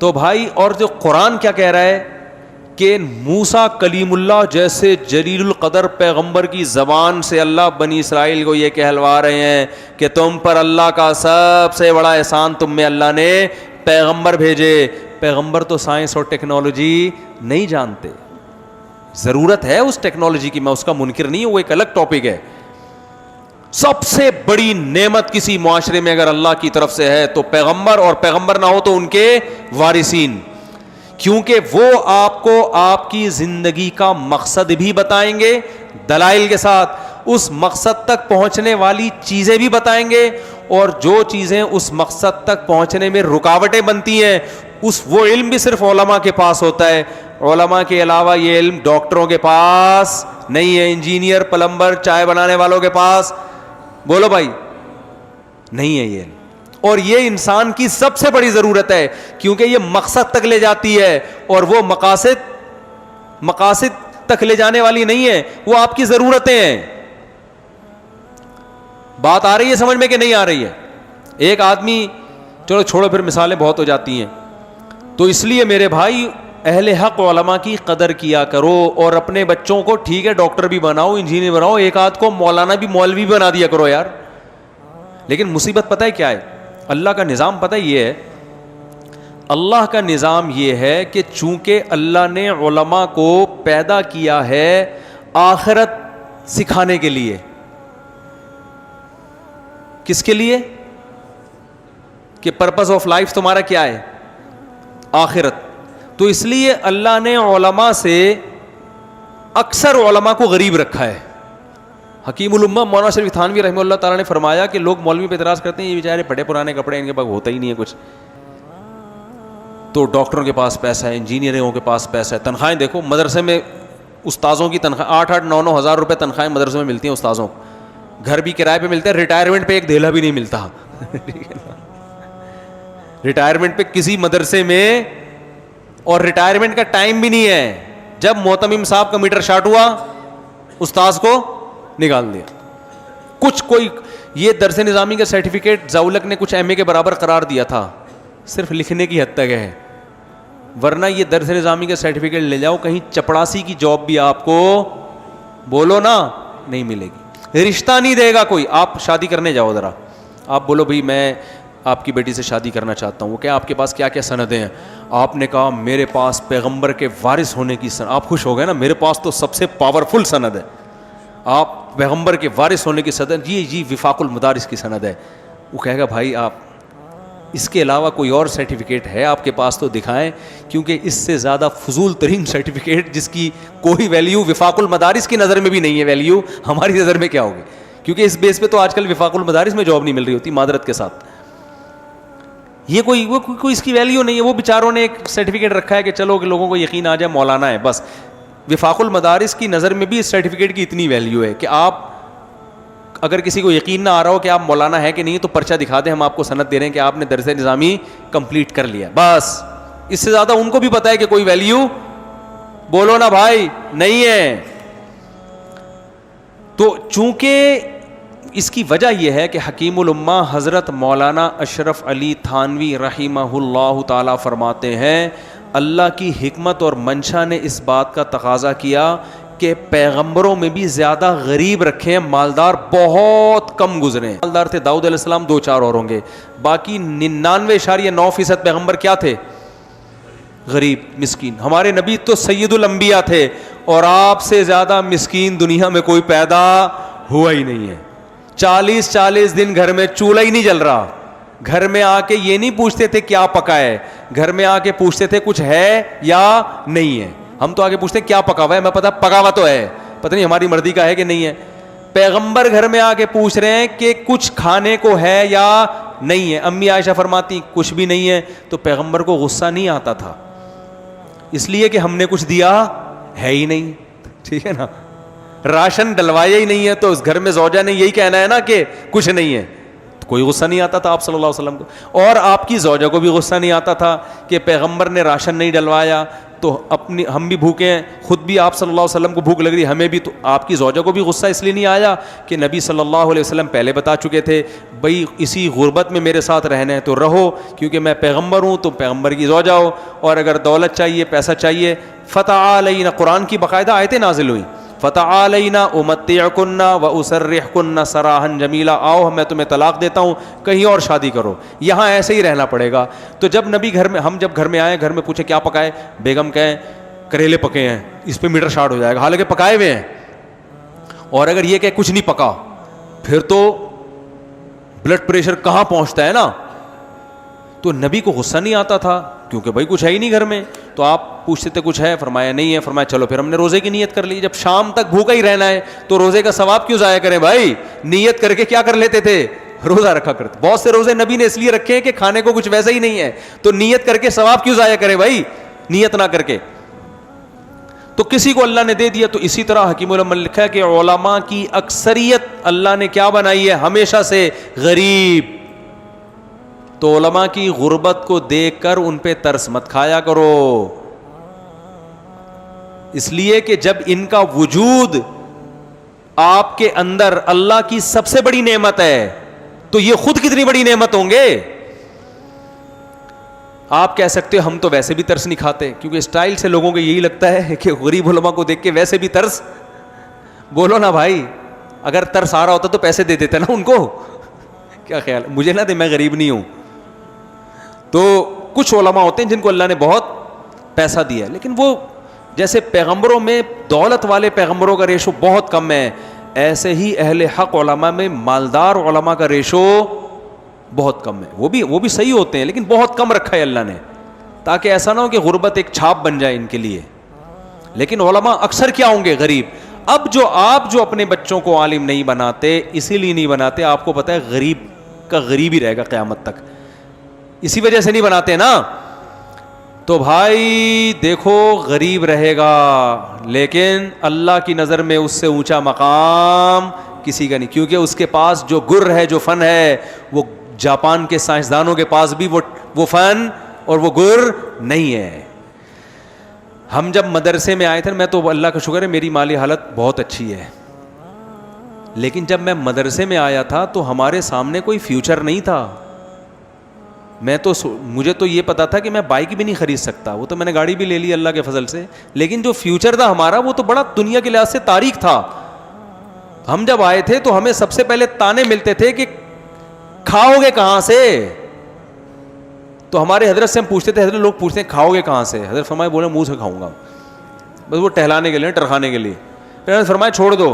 تو بھائی اور جو قرآن کیا کہہ رہا ہے کہ موسیٰ کلیم اللہ جیسے جلیل القدر پیغمبر کی زبان سے اللہ بنی اسرائیل کو یہ کہلوا رہے ہیں کہ تم پر اللہ کا سب سے بڑا احسان تم میں اللہ نے پیغمبر بھیجے. پیغمبر تو سائنس اور ٹیکنالوجی نہیں جانتے, ضرورت ہے اس ٹیکنالوجی کی, میں اس کا منکر نہیں ہوں, وہ ایک الگ ٹاپک ہے. سب سے بڑی نعمت کسی معاشرے میں اگر اللہ کی طرف سے ہے تو پیغمبر, اور پیغمبر نہ ہو تو ان کے وارثین, کیونکہ وہ آپ کو آپ کی زندگی کا مقصد بھی بتائیں گے دلائل کے ساتھ, اس مقصد تک پہنچنے والی چیزیں بھی بتائیں گے, اور جو چیزیں اس مقصد تک پہنچنے میں رکاوٹیں بنتی ہیں وہ علم بھی صرف علماء کے پاس ہوتا ہے. علماء کے علاوہ یہ علم ڈاکٹروں کے پاس نہیں ہے, انجینئر, پلمبر, چائے بنانے والوں کے پاس, بولو بھائی, نہیں ہے یہ علم. اور یہ انسان کی سب سے بڑی ضرورت ہے, کیونکہ یہ مقصد تک لے جاتی ہے, اور وہ مقاصد تک لے جانے والی نہیں ہے, وہ آپ کی ضرورتیں ہیں. بات آ رہی ہے سمجھ میں کہ نہیں آ رہی ہے؟ ایک آدمی, چلو چھوڑو پھر مثالیں بہت ہو جاتی ہیں. تو اس لیے میرے بھائی اہل حق علماء کی قدر کیا کرو, اور اپنے بچوں کو ٹھیک ہے ڈاکٹر بھی بناؤ, انجینئر بناؤ, ایک آدھ کو مولانا بھی مولوی بھی بنا دیا کرو یار. لیکن مصیبت پتہ ہے کیا ہے؟ اللہ کا نظام پتہ یہ ہے, اللہ کا نظام یہ ہے کہ چونکہ اللہ نے علماء کو پیدا کیا ہے آخرت سکھانے کے لیے. کس کے لیے؟ کہ پرپز آف لائف تمہارا کیا ہے؟ آخرت. تو اس لیے اللہ نے علماء سے اکثر علماء کو غریب رکھا ہے. حکیم الامہ مولانا شریف تھانوی رحمہ اللہ تعالیٰ نے فرمایا کہ لوگ مولوی پہ اعتراض کرتے ہیں یہ بیچارے پھٹے پرانے کپڑے, ان کے پاس ہوتا ہی نہیں ہے کچھ, تو ڈاکٹروں کے پاس پیسہ ہے, انجینئروں کے پاس پیسہ ہے, تنخواہیں دیکھو مدرسے میں استاذوں کی تنخواہ 8-9 ہزار روپے تنخواہیں مدرسے میں ملتی ہیں استاذوں کو, گھر بھی کرائے پہ ملتے ہیں, ریٹائرمنٹ پہ ایک دھیلا بھی نہیں ملتا. ریٹائرمنٹ پہ کسی مدرسے میں, اور ریٹائرمنٹ کا ٹائم بھی نہیں ہے, جب محتمم صاحب کا میٹر شارٹ ہوا استاذ کو نکال دیا. کچھ کوئی یہ درس نظامی کا سرٹیفکیٹ ضاولق نے کچھ ایم اے کے برابر قرار دیا تھا, صرف لکھنے کی حد تک ہے, ورنہ یہ درس نظامی کا سرٹیفکیٹ لے جاؤ کہیں چپڑاسی کی جاب بھی آپ کو بولو نا نہیں ملے گی, رشتہ نہیں دے گا کوئی. آپ شادی کرنے جاؤ ذرا, آپ بولو بھائی میں آپ کی بیٹی سے شادی کرنا چاہتا ہوں, وہ کیا آپ کے پاس کیا کیا سندیں ہیں؟ آپ نے کہا میرے پاس پیغمبر کے وارث ہونے کی سند. آپ خوش ہو گئے نا, میرے پاس تو سب سے پاورفل سند ہے, آپ پیغمبر کے وارث ہونے کی سند, جی وفاق المدارس کی سند ہے. وہ کہے گا بھائی آپ اس کے علاوہ کوئی اور سرٹیفکیٹ ہے آپ کے پاس تو دکھائیں, کیونکہ اس سے زیادہ فضول ترین سرٹیفکیٹ جس کی کوئی ویلیو وفاق المدارس کی نظر میں بھی نہیں ہے, ویلیو ہماری نظر میں کیا ہوگی, کیونکہ اس بیس پہ تو آج کل وفاق المدارس میں جاب نہیں مل رہی ہوتی معذرت کے ساتھ. یہ کوئی اس کی ویلیو نہیں ہے. وہ بیچاروں نے ایک سرٹیفکیٹ رکھا ہے کہ چلو کہ لوگوں کو یقین آ جائے مولانا ہے بس. وفاق المدارس کی نظر میں بھی اس سرٹیفکیٹ کی اتنی ویلیو ہے کہ آپ اگر کسی کو یقین نہ آ رہا ہو کہ آپ مولانا ہے کہ نہیں تو پرچہ دکھا دیں, ہم آپ کو سند دے رہے ہیں کہ آپ نے درس نظامی کمپلیٹ کر لیا, بس. اس سے زیادہ ان کو بھی پتا ہے کہ کوئی ویلیو بولو نا بھائی نہیں ہے. تو چونکہ اس کی وجہ یہ ہے کہ حکیم الامہ حضرت مولانا اشرف علی تھانوی رحمہ اللہ تعالی فرماتے ہیں اللہ کی حکمت اور منشا نے اس بات کا تقاضا کیا کہ پیغمبروں میں بھی زیادہ غریب رکھیں, مالدار بہت کم گزرے. مالدار تھے داؤد علیہ السلام, 2-4 اور ہوں گے, باقی 99.9% پیغمبر کیا تھے؟ غریب مسکین. ہمارے نبی تو سید الانبیاء تھے, اور آپ سے زیادہ مسکین دنیا میں کوئی پیدا ہوا ہی نہیں ہے. 40 دن گھر میں چولہا ہی نہیں جل رہا, گھر میں آ کے یہ نہیں پوچھتے تھے کیا پکا ہے, گھر میں آ کے پوچھتے تھے کچھ ہے یا نہیں ہے. ہم تو آگے پوچھتے ہیں کیا پکا ہوا ہے, میں پتا پکا ہوا تو ہے, پتہ نہیں ہماری مرضی کا ہے کہ نہیں ہے. پیغمبر گھر میں آ کے پوچھ رہے ہیں کہ کچھ کھانے کو ہے یا نہیں ہے. امی عائشہ فرماتی کچھ بھی نہیں ہے, تو پیغمبر کو غصہ نہیں آتا تھا, اس لیے کہ ہم نے کچھ دیا ہے ہی نہیں, ٹھیک ہے نا, راشن ڈلوایا ہی نہیں ہے, تو اس گھر میں زوجہ نے یہی کہنا ہے نا کہ کچھ نہیں ہے, تو کوئی غصہ نہیں آتا تھا آپ صلی اللہ علیہ وسلم کو. اور آپ کی زوجہ کو بھی غصہ نہیں آتا تھا کہ پیغمبر نے راشن نہیں ڈلوایا, تو اپنی ہم بھی بھوکے ہیں, خود بھی آپ صلی اللہ علیہ وسلم کو بھوک لگ رہی, ہمیں بھی. تو آپ کی زوجہ کو بھی غصہ اس لیے نہیں آیا کہ نبی صلی اللہ علیہ وسلم پہلے بتا چکے تھے بھائی اسی غربت میں میرے ساتھ رہنا ہے تو رہو, کیونکہ میں پیغمبر ہوں, تم پیغمبر کی زوجہ ہو, اور اگر دولت چاہیے, پیسہ چاہیے, فتعالینا, قرآن کی باقاعدہ آیتیں نازل ہوئی, فتعالینا امتعکن واسرحکن سراحا جمیلا, آؤ میں تمہیں طلاق دیتا ہوں, کہیں اور شادی کرو, یہاں ایسے ہی رہنا پڑے گا. تو جب نبی گھر میں, ہم جب گھر میں آئے, گھر میں پوچھے کیا پکائے, بیگم کہیں کریلے پکے ہیں, اس پہ میٹر شارٹ ہو جائے گا, حالانکہ پکائے ہوئے ہیں. اور اگر یہ کہ کچھ نہیں پکا, پھر تو بلڈ پریشر کہاں پہنچتا ہے نا. تو نبی کو غصہ نہیں آتا تھا کیونکہ بھائی کچھ ہے ہی نہیں گھر میں. تو آپ پوچھتے تھے کچھ ہے, فرمایا نہیں ہے, فرمایا چلو پھر ہم نے روزے کی نیت کر لی. جب شام تک بھوکا ہی رہنا ہے تو روزے کا ثواب کیوں ضائع کریں بھائی, نیت کر کے کیا کر لیتے تھے, روزہ رکھا کرتے. بہت سے روزے نبی نے اس لیے رکھے ہیں کہ کھانے کو کچھ ویسا ہی نہیں ہے, تو نیت کر کے ثواب کیوں ضائع کریں بھائی, نیت نہ کر کے. تو کسی کو اللہ نے دے دیا. تو اسی طرح حکیم الامت نے لکھا ہے کہ علماء کی اکثریت اللہ نے کیا بنائی ہے, ہمیشہ سے غریب. تو علماء کی غربت کو دیکھ کر ان پہ ترس مت کھایا کرو, اس لیے کہ جب ان کا وجود آپ کے اندر اللہ کی سب سے بڑی نعمت ہے تو یہ خود کتنی بڑی نعمت ہوں گے. آپ کہہ سکتے ہو ہم تو ویسے بھی ترس نہیں کھاتے, کیونکہ اسٹائل سے لوگوں کو یہی لگتا ہے کہ غریب علماء کو دیکھ کے ویسے بھی ترس. بولو نا بھائی, اگر ترس آ رہا ہوتا تو پیسے دے دیتے نا ان کو, کیا خیال, مجھے نہ دے, میں غریب نہیں ہوں. تو کچھ علماء ہوتے ہیں جن کو اللہ نے بہت پیسہ دیا ہے, لیکن وہ جیسے پیغمبروں میں دولت والے پیغمبروں کا ریشو بہت کم ہے, ایسے ہی اہل حق علماء میں مالدار علماء کا ریشو بہت کم ہے. وہ بھی صحیح ہوتے ہیں لیکن بہت کم رکھا ہے اللہ نے, تاکہ ایسا نہ ہو کہ غربت ایک چھاپ بن جائے ان کے لیے. لیکن علماء اکثر کیا ہوں گے, غریب. اب آپ جو اپنے بچوں کو عالم نہیں بناتے, اسی لیے نہیں بناتے, آپ کو پتہ ہے غریب کا غریب ہی رہے گا قیامت تک, اسی وجہ سے نہیں بناتے نا. تو بھائی دیکھو غریب رہے گا لیکن اللہ کی نظر میں اس سے اونچا مقام کسی کا نہیں, کیونکہ اس کے پاس جو گر ہے, جو فن ہے, وہ جاپان کے سائنسدانوں کے پاس بھی وہ فن اور وہ گر نہیں ہے. ہم جب مدرسے میں آئے تھے, میں تو اللہ کا شکر ہے میری مالی حالت بہت اچھی ہے, لیکن جب میں مدرسے میں آیا تھا تو ہمارے سامنے کوئی فیوچر نہیں تھا. مجھے تو یہ پتا تھا کہ میں بائک بھی نہیں خرید سکتا, وہ تو میں نے گاڑی بھی لے لی اللہ کے فضل سے, لیکن جو فیوچر تھا ہمارا وہ تو بڑا دنیا کے لحاظ سے تاریک تھا. ہم جب آئے تھے تو ہمیں سب سے پہلے تانے ملتے تھے کہ کھاؤ گے کہاں سے. تو ہمارے حضرت سے ہم پوچھتے تھے, حضرت لوگ پوچھتے ہیں کھاؤ گے کہاں سے, حضرت فرمائے بولے منہ سے کھاؤں گا, بس وہ ٹہلانے کے لیے, ٹرکھانے کے لیے. پھر حضرت فرمائے چھوڑ دو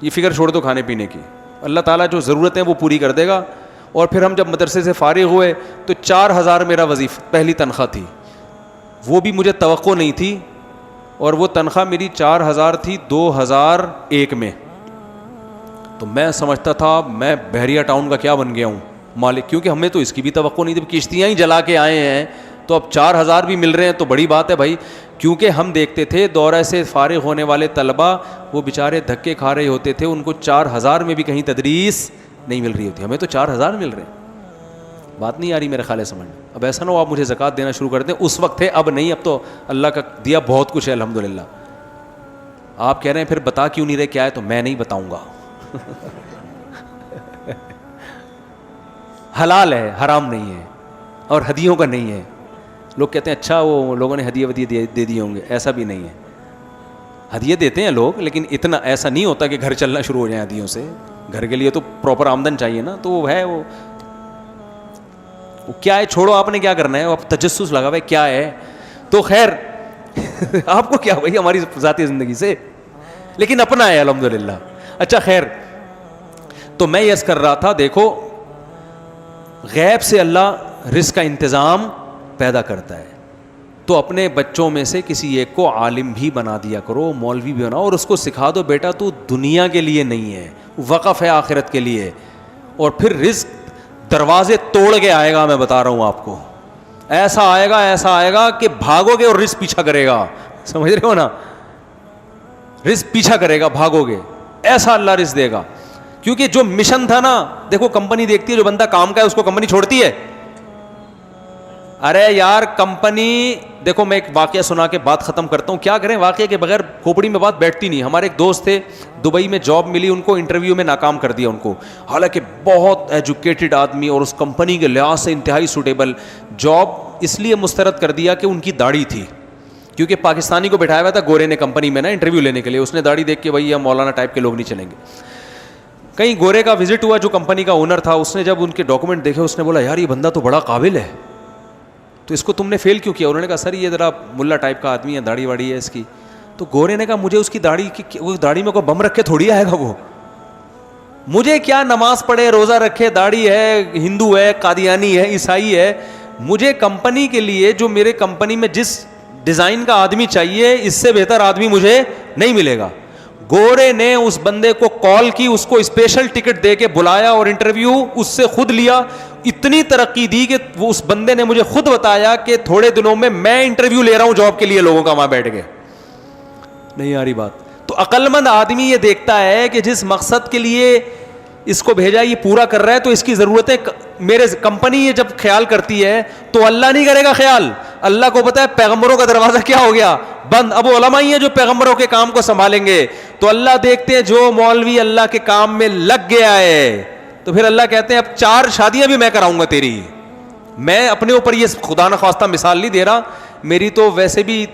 یہ فکر, چھوڑ دو کھانے پینے کی, اللہ تعالیٰ جو ضرورتیں وہ پوری کر دے گا. اور پھر ہم جب مدرسے سے فارغ ہوئے تو 4,000 میرا وظیفہ پہلی تنخواہ تھی, وہ بھی مجھے توقع نہیں تھی, اور وہ تنخواہ میری 4,000 تھی 2001 میں. تو میں سمجھتا تھا میں بحریہ ٹاؤن کا کیا بن گیا ہوں مالک, کیونکہ ہمیں تو اس کی بھی توقع نہیں تھی, کشتیاں ہی جلا کے آئے ہیں, تو اب 4,000 بھی مل رہے ہیں تو بڑی بات ہے بھائی. کیونکہ ہم دیکھتے تھے دورہ سے فارغ ہونے والے طلبہ وہ بیچارے دھکے کھا رہے ہوتے تھے, ان کو 4,000 میں بھی کہیں تدریس نہیں مل رہی ہوتی, ہمیں تو 4,000 مل رہے ہیں. بات نہیں آ رہی میرے خیال سمجھ میں. اب ایسا نہ ہو آپ مجھے زکوٰۃ دینا شروع کر دیں, اس وقت ہے اب نہیں, اب تو اللہ کا دیا بہت کچھ ہے الحمدللہ. آپ کہہ رہے ہیں پھر بتا کیوں نہیں رہے کیا ہے, تو میں نہیں بتاؤں گا. حلال ہے, حرام نہیں ہے, اور ہدیوں کا نہیں ہے. لوگ کہتے ہیں اچھا وہ لوگوں نے ہدیے ودیے دے دیے ہوں گے, ایسا بھی نہیں ہے. ہدیے دیتے ہیں لوگ, لیکن اتنا ایسا نہیں ہوتا کہ گھر چلنا شروع ہو جائیں ہدیوں سے. گھر کے لیے تو پراپر آمدن چاہیے نا, تو وہ ہے وہ کیا ہے, چھوڑو آپ نے کیا کرنا ہے, آپ تجسس لگا بھائی کیا ہے. تو خیر آپ کو کیا بھائی ہماری ذاتی زندگی سے, لیکن اپنا ہے الحمدللہ. اچھا خیر, تو میں یس کر رہا تھا, دیکھو غیب سے اللہ رزق کا انتظام پیدا کرتا ہے, تو اپنے بچوں میں سے کسی ایک کو عالم بھی بنا دیا کرو, مولوی بھی بناؤ, اور اس کو سکھا دو بیٹا تو دنیا کے لیے نہیں ہے, وقف ہے آخرت کے لیے. اور پھر رزق دروازے توڑ کے آئے گا, میں بتا رہا ہوں آپ کو, ایسا آئے گا کہ بھاگو گے اور رزق پیچھا کرے گا. سمجھ رہے ہو نا, رزق پیچھا کرے گا, بھاگو گے, ایسا اللہ رزق دے گا. کیونکہ جو مشن تھا نا, دیکھو کمپنی دیکھتی ہے جو بندہ کام کا ہے اس کو کمپنی چھوڑتی ہے, ارے یار کمپنی, دیکھو میں ایک واقعہ سنا کے بات ختم کرتا ہوں, کیا کریں واقعے کے بغیر کھوپڑی میں بات بیٹھتی نہیں. ہمارے ایک دوست تھے, دبئی میں جاب ملی ان کو, انٹرویو میں ناکام کر دیا ان کو, حالانکہ بہت ایجوکیٹڈ آدمی اور اس کمپنی کے لحاظ سے انتہائی سوٹیبل. جاب اس لیے مسترد کر دیا کہ ان کی داڑھی تھی, کیونکہ پاکستانی کو بٹھایا ہوا تھا گورے نے کمپنی میں نا انٹرویو لینے کے لیے. اس نے داڑھی دیکھ کے بھائی یہ مولانا ٹائپ کے لوگ نہیں چلیں گے. کہیں گورے کا وزٹ ہوا جو کمپنی کا اونر تھا, اس نے جب ان کے ڈاکومنٹ دیکھے اس نے بولا یار یہ بندہ تو بڑا قابل ہے, تو اس کو تم نے فیل کیوں کیا؟ انہوں نے کہا سر یہ ذرا ملا ٹائپ کا آدمی ہے, داڑھی واڑی ہے اس کی. تو گورے نے کہا مجھے اس کی داڑھی میں کوئی بم رکھ کے تھوڑی آئے گا وہ, مجھے کیا نماز پڑھے روزہ رکھے, داڑھی ہے, ہندو ہے, قادیانی ہے, عیسائی ہے, مجھے کمپنی کے لیے جو میرے کمپنی میں جس ڈیزائن کا آدمی چاہیے اس سے بہتر آدمی مجھے نہیں ملے گا. گورے نے اس بندے کو کال کی, اس کو اسپیشل ٹکٹ دے کے بلایا اور انٹرویو اس سے خود لیا. اتنی ترقی دی کہ وہ اس بندے نے مجھے خود بتایا کہ تھوڑے دنوں میں انٹرویو لے رہا ہوں جاب کے لیے لوگوں کا وہاں بیٹھ کے. نہیں آ رہی بات؟ تو عقل مند آدمی یہ دیکھتا ہے کہ جس مقصد کے لیے اس کو بھیجا یہ پورا کر رہا ہے تو اس کی ضرورتیں میرے کمپنی یہ جب خیال کرتی ہے تو اللہ نہیں کرے گا خیال. اللہ کو پتا ہے پیغمبروں کا دروازہ کیا ہو گیا بند, اب علماء ہی ہیں جو پیغمبروں کے کام کو سنبھالیں گے. تو اللہ دیکھتے ہیں جو مولوی اللہ کے کام میں لگ گیا ہے تو پھر اللہ کہتے ہیں اب 4 شادیاں بھی میں کراؤں گا تیری. میں اپنے اوپر یہ خدا نخواستہ مثال نہیں دے رہا, میری تو ویسے بھی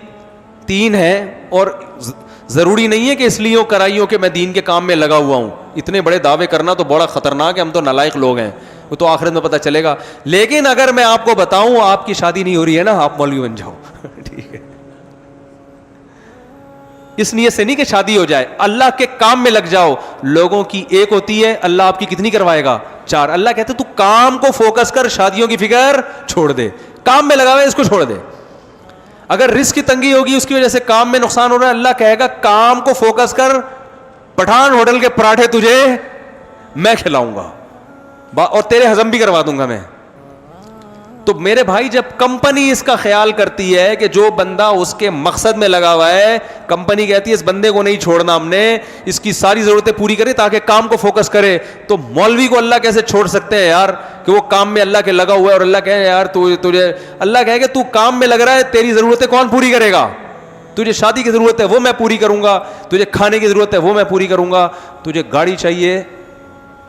3 ہیں اور ضروری نہیں ہے کہ اس لیے کرائیوں کہ میں دین کے کام میں لگا ہوا ہوں. اتنے بڑے دعوے کرنا تو بڑا خطرناک ہے, ہم تو نالائق لوگ ہیں, وہ تو آخرت میں پتہ چلے گا. لیکن اگر میں آپ کو بتاؤں آپ کی شادی نہیں ہو رہی ہے نا, آپ مولوی بن جاؤ ٹھیک ہے, اس نیت سے نہیں کہ شادی ہو جائے, اللہ کے کام میں لگ جاؤ. لوگوں کی ایک ہوتی ہے, اللہ آپ کی کتنی کروائے گا؟ 4. اللہ کہتے تو کام کو فوکس کر, شادیوں کی فکر چھوڑ دے, کام میں لگا ہوا ہے اس کو چھوڑ دے. اگر رزق کی تنگی ہوگی اس کی وجہ سے کام میں نقصان ہو رہا ہے, اللہ کہے گا کام کو فوکس کر, پٹھان ہوٹل کے پراٹھے تجھے میں کھلاؤں گا اور تیرے ہضم بھی کروا دوں گا میں. تو میرے بھائی جب کمپنی اس کا خیال کرتی ہے کہ جو بندہ اس کے مقصد میں لگا ہوا ہے, کمپنی کہتی ہے اس بندے کو نہیں چھوڑنا, ہم نے اس کی ساری ضرورتیں پوری کریں تاکہ کام کو فوکس کرے, تو مولوی کو اللہ کیسے چھوڑ سکتے ہیں یار کہ وہ کام میں اللہ کے لگا ہوا ہے اور اللہ کہے یار تجھے, اللہ کہے کہ تو کام میں لگ رہا ہے, تیری ضرورتیں کون پوری کرے گا؟ تجھے شادی کی ضرورت ہے وہ میں پوری کروں گا, تجھے کھانے کی ضرورت ہے وہ میں پوری کروں گا, تجھے گاڑی چاہیے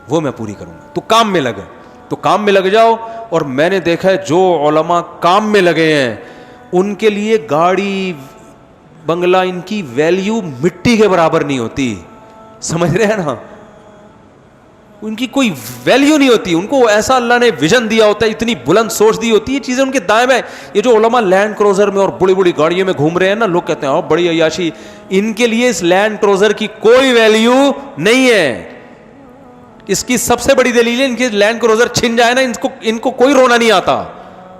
وہ میں پوری کروں گا. تو کام میں لگے, تو کام میں لگ جاؤ. اور میں نے دیکھا ہے جو علماء کام میں لگے ہیں ان کے لیے گاڑی بنگلہ ان کی ویلیو مٹی کے برابر نہیں ہوتی, سمجھ رہے ہیں نا, ان کی کوئی ویلیو نہیں ہوتی. ان کو ایسا اللہ نے ویژن دیا ہوتا ہے, اتنی بلند سوچ دی ہوتی ہے, چیزیں ان کے دائیں بائیں. یہ جو علماء لینڈ کروزر میں اور بڑی بڑی گاڑیوں میں گھوم رہے ہیں نا, لوگ کہتے ہیں بڑی عیاشی, ان کے لیے اس لینڈ کروزر کی کوئی ویلیو نہیں ہے. اس کی سب سے بڑی دلیل ہے ان کی لینڈ کروزر چھن جائے نا, ان کو کوئی رونا نہیں آتا,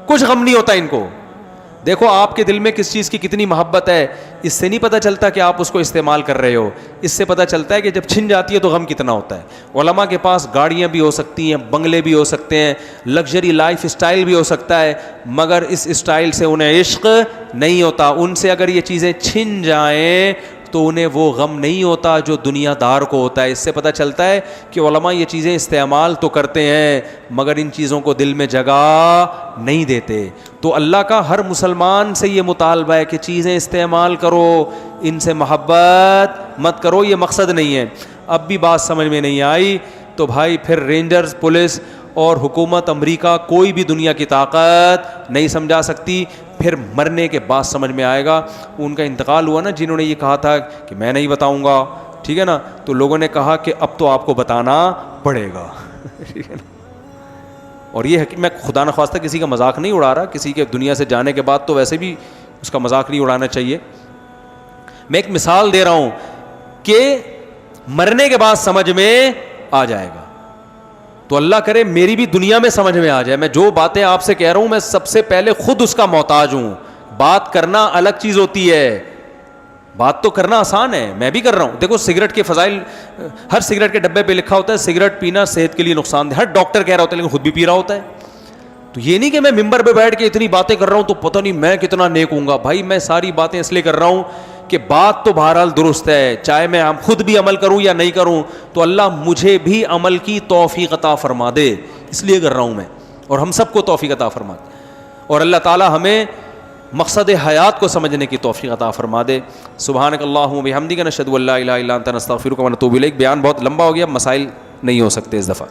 کچھ غم نہیں ہوتا ان کو. دیکھو آپ کے دل میں کس چیز کی کتنی محبت ہے, اس سے نہیں پتہ چلتا کہ آپ اس کو استعمال کر رہے ہو, اس سے پتہ چلتا ہے کہ جب چھن جاتی ہے تو غم کتنا ہوتا ہے. علماء کے پاس گاڑیاں بھی ہو سکتی ہیں, بنگلے بھی ہو سکتے ہیں, لگژری لائف اسٹائل بھی ہو سکتا ہے, مگر اس اسٹائل سے انہیں عشق نہیں ہوتا. ان سے اگر یہ چیزیں چھن جائیں تو انہیں وہ غم نہیں ہوتا جو دنیا دار کو ہوتا ہے. اس سے پتہ چلتا ہے کہ علماء یہ چیزیں استعمال تو کرتے ہیں مگر ان چیزوں کو دل میں جگہ نہیں دیتے. تو اللہ کا ہر مسلمان سے یہ مطالبہ ہے کہ چیزیں استعمال کرو, ان سے محبت مت کرو, یہ مقصد نہیں ہے. اب بھی بات سمجھ میں نہیں آئی تو بھائی پھر رینجرز, پولیس اور حکومت امریکہ کوئی بھی دنیا کی طاقت نہیں سمجھا سکتی. پھر مرنے کے بعد سمجھ میں آئے گا. ان کا انتقال ہوا نا, جنہوں نے یہ کہا تھا کہ میں نہیں بتاؤں گا, ٹھیک ہے نا, تو لوگوں نے کہا کہ اب تو آپ کو بتانا پڑے گا, ٹھیک ہے نا. اور یہ ہے کہ میں خدا نخواستہ کسی کا مذاق نہیں اڑا رہا, کسی کے دنیا سے جانے کے بعد تو ویسے بھی اس کا مذاق نہیں اڑانا چاہیے. میں ایک مثال دے رہا ہوں کہ مرنے کے بعد سمجھ میں آ جائے گا. تو اللہ کرے میری بھی دنیا میں سمجھ میں آ جائے. میں جو باتیں آپ سے کہہ رہا ہوں میں سب سے پہلے خود اس کا محتاج ہوں. بات کرنا الگ چیز ہوتی ہے, بات تو کرنا آسان ہے, میں بھی کر رہا ہوں. دیکھو سگریٹ کے فضائل ہر سگریٹ کے ڈبے پہ لکھا ہوتا ہے, سگریٹ پینا صحت کے لیے نقصان دہ. ہر ڈاکٹر کہہ رہا ہوتا ہے لیکن خود بھی پی رہا ہوتا ہے. تو یہ نہیں کہ میں ممبر پہ بیٹھ کے اتنی باتیں کر رہا ہوں تو پتہ نہیں میں کتنا نیک ہوں گا. بھائی میں ساری باتیں اس لیے کر رہا ہوں کہ بات تو بہرحال درست ہے, چاہے میں خود بھی عمل کروں یا نہیں کروں تو اللہ مجھے بھی عمل کی توفیق عطا فرما دے, اس لیے کر رہا ہوں میں, اور ہم سب کو توفیق عطا فرما دے. اور اللہ تعالی ہمیں مقصد حیات کو سمجھنے کی توفیق عطا فرما دے. سبحانک اللہم و بحمدک نشہد ان لا الہ الا انت نستغفرک و نتوب الیک. بیان بہت لمبا ہو گیا, مسائل نہیں ہو سکتے اس دفعہ.